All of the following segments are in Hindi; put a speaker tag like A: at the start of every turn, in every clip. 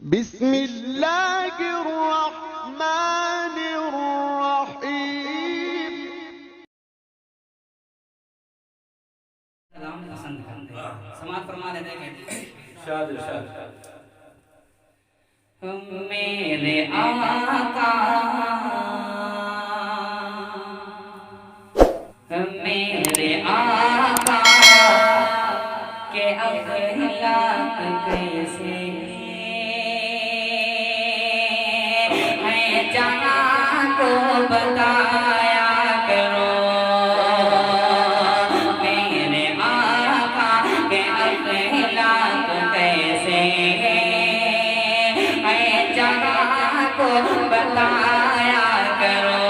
A: बिस्मिल्लाहिर्रहमानिर्रहीम।
B: कलाम पसंद करते हैं, समाज फरमा लेते हैं।
C: शाद शाद
B: मेरे आका मेरे आका के अखलाक कैसे मैं जहाँ को बताया करो। मेरे आका के अखलाक कैसे मैं जहाँ को बताया करो।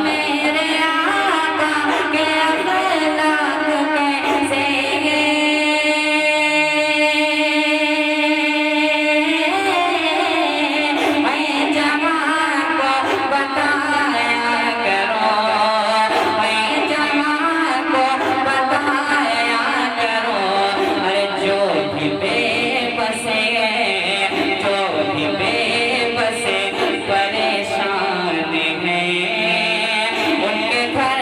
B: मेरे आका के अखलाक कैसे मैं जहाँ को बताया करो। मैं जहाँ को बताया करो। अरे जो भी बेबसे परेशान हैं उनके घर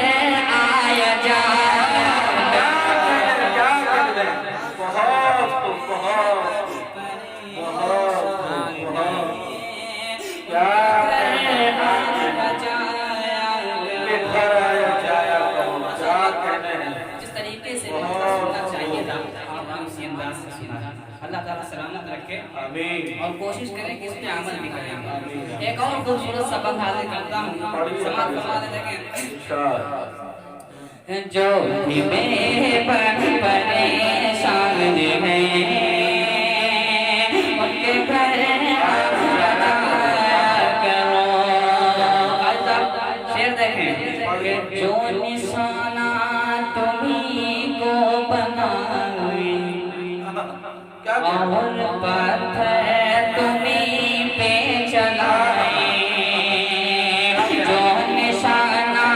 B: आया जा। जिस तरीके से सुनना चाहिए था आपने उसी अंदाज से सुना। अल्लाह ताला सलामत रखे और कोशिश करें कि इस पे अमल भी करें। एक और खूबसूरत सबक हाजिर करता हूँ, समाज फरमा लेते हैं। जो भी परेशान हैं उनके घर आया करो। शेर देखें, जो निशाना तुम्हीं को बनाए और पत्थर तुम्हीं पे चलाए। जो निशाना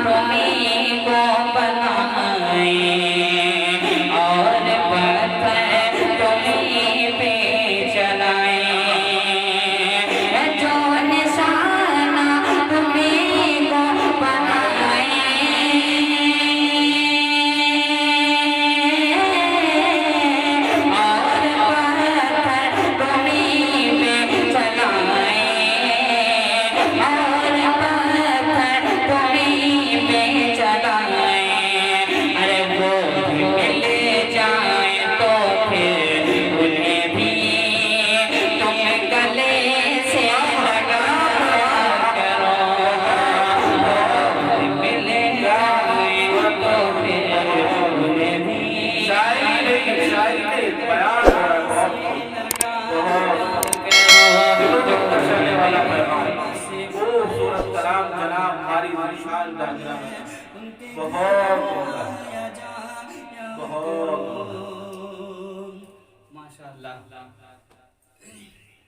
B: तुम्हीं को बनाए और पत्थर तुम्हीं पे चलाए। जो निशाना तुम्हीं को बनाए
C: खूबसूरत कलाम जनाब हमारी बहुत